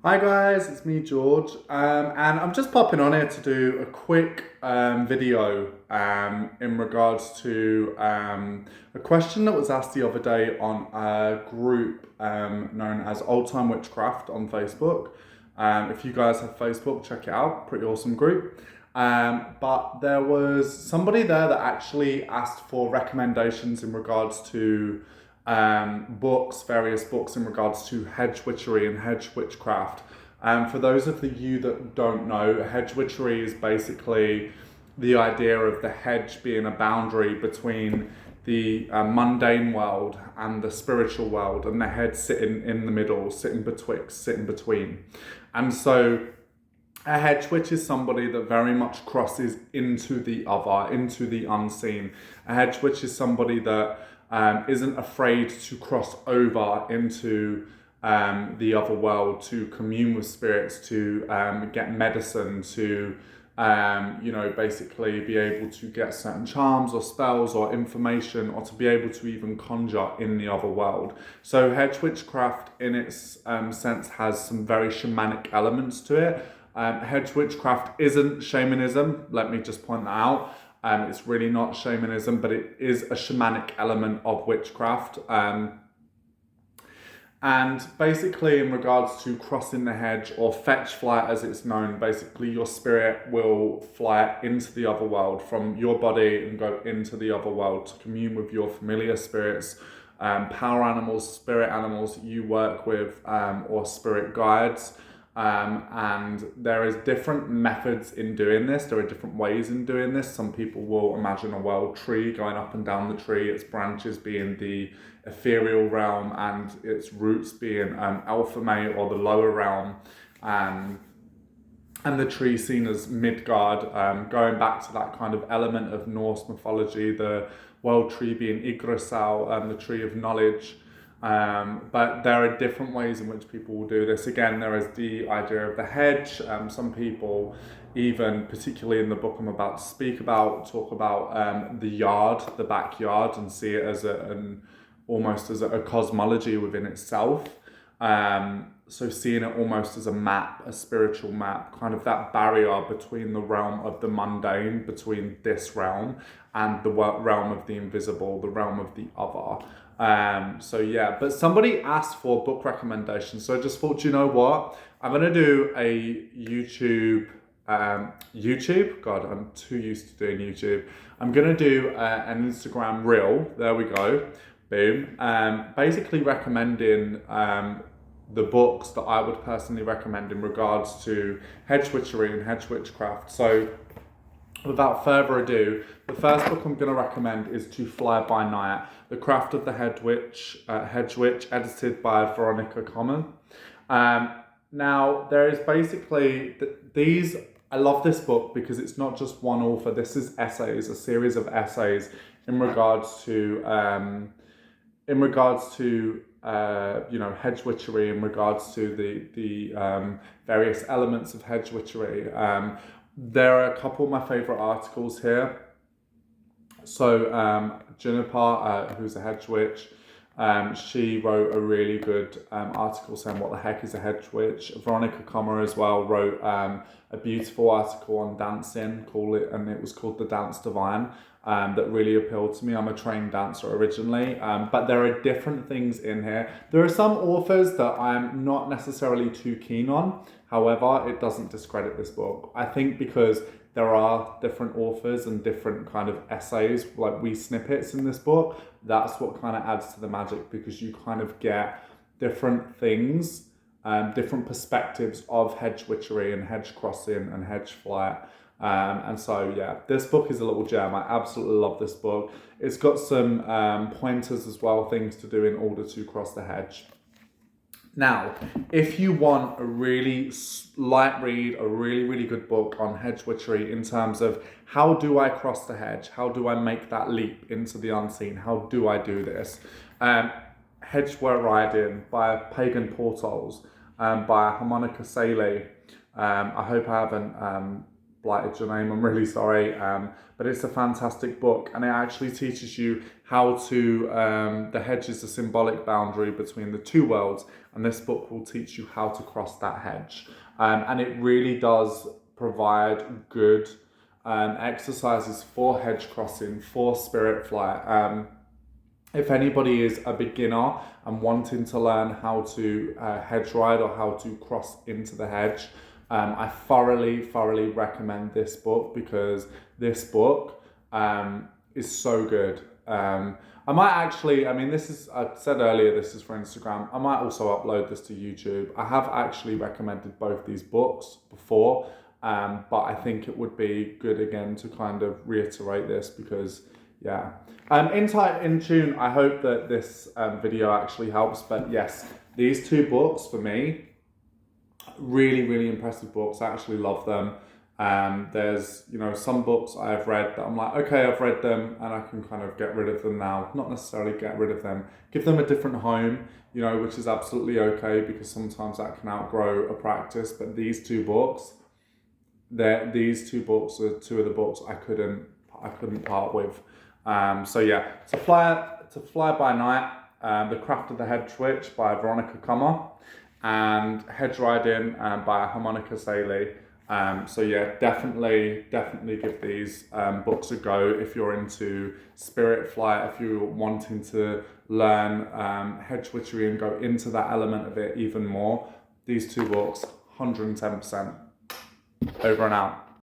Hi guys, it's me George, and I'm just popping on here to do a quick video in regards to a question that was asked the other day on a group known as Old Time Witchcraft on Facebook. If you guys have Facebook, check it out, pretty awesome group. But there was somebody there that actually asked for recommendations in regards to books, various books in regards to hedge witchery and hedge witchcraft. For those of you that don't know, hedge witchery is basically the idea of the hedge being a boundary between the mundane world and the spiritual world, and the head sitting in the middle, sitting betwixt, sitting between. And so a hedge witch is somebody that very much crosses into the other, into the unseen. A hedge witch is somebody that isn't afraid to cross over into the other world, to commune with spirits, to get medicine, to basically be able to get certain charms or spells or information, or to be able to even conjure in the other world. So hedge witchcraft in its sense has some very shamanic elements to it. Hedge witchcraft isn't shamanism, let me just point that out. It's really not shamanism, but it is a shamanic element of witchcraft. And basically in regards to crossing the hedge, or fetch flight as it's known, basically your spirit will fly into the other world from your body and go into the other world to commune with your familiar spirits, power animals, spirit animals that you work with, or spirit guides. And there is different methods in doing this. There are different ways in doing this. Some people will imagine a wild tree going up and down the tree, its branches being the ethereal realm and its roots being alpha male, or the lower realm, and the tree seen as Midgard, going back to that kind of element of Norse mythology, the wild tree being Yggdrasil, the tree of knowledge. But there are different ways in which people will do this. Again, there is the idea of the hedge. Some people, even particularly in the book I'm about to speak about, talk about the yard, the backyard, and see it as almost as a cosmology within itself. So seeing it almost as a map, a spiritual map, kind of that barrier between the realm of the mundane, between this realm, and the realm of the invisible, the realm of the other. But somebody asked for book recommendations, so I just thought, you know what, I'm gonna do a YouTube. God, I'm too used to doing YouTube. I'm gonna do an Instagram reel. There we go, boom. Basically recommending the books that I would personally recommend in regards to hedge witchery and hedge witchcraft. So without further ado, the first book I'm going to recommend is To Fly by Night, The Craft of the Hedge Witch, edited by Veronica Common. Now, there is basically these. I love this book because it's not just one author. This is essays, a series of essays in regards to hedge witchery, in regards to the various elements of hedge witchery. There are a couple of my favourite articles here. So Juniper, who's a hedge witch, she wrote a really good article saying what the heck is a hedge witch. Veronica Comer as well wrote a beautiful article on dancing, and it was called The Dance Divine, that really appealed to me. I'm a trained dancer originally, but there are different things in here. There are some authors that I'm not necessarily too keen on. However, it doesn't discredit this book. I think because there are different authors and different kind of essays, like wee snippets in this book, that's what kind of adds to the magic, because you kind of get different things, different perspectives of hedge witchery and hedge crossing and hedge flight. And so, yeah, this book is a little gem. I absolutely love this book. It's got some pointers as well, things to do in order to cross the hedge. Now, if you want a really light read, a really, really good book on hedge witchery in terms of how do I cross the hedge? How do I make that leap into the unseen? How do I do this? Hedge Riding by Pagan Portals, by Harmonica Saley. I hope I haven't blighted your name, I'm really sorry. But it's a fantastic book, and it actually teaches you how to, the hedge is a symbolic boundary between the two worlds, and this book will teach you how to cross that hedge. And it really does provide good exercises for hedge crossing, for spirit flight. If anybody is a beginner and wanting to learn how to hedge ride or how to cross into the hedge, I thoroughly recommend this book, because this book is so good. I might actually, I mean, this is, I said earlier, this is for Instagram. I might also upload this to YouTube. I have actually recommended both these books before, but I think it would be good again to kind of reiterate this, because yeah. In tune, I hope that this video actually helps, but yes, these two books for me, really impressive books. I actually love them. There's, you know, some books I've read that I'm like, okay, I've read them and I can kind of get rid of them now. Not necessarily get rid of them, give them a different home, you know, which is absolutely okay, because sometimes that can outgrow a practice. But these two books, are two of the books I couldn't part with. So yeah, to fly by night, The Craft of the Hedge Witch by Veronica Kummer, and Hedge Riding by Harmonica Saley. So yeah, definitely give these books a go if you're into spirit flight, if you're wanting to learn hedge witchery and go into that element of it even more. These two books, 110%. Over and out.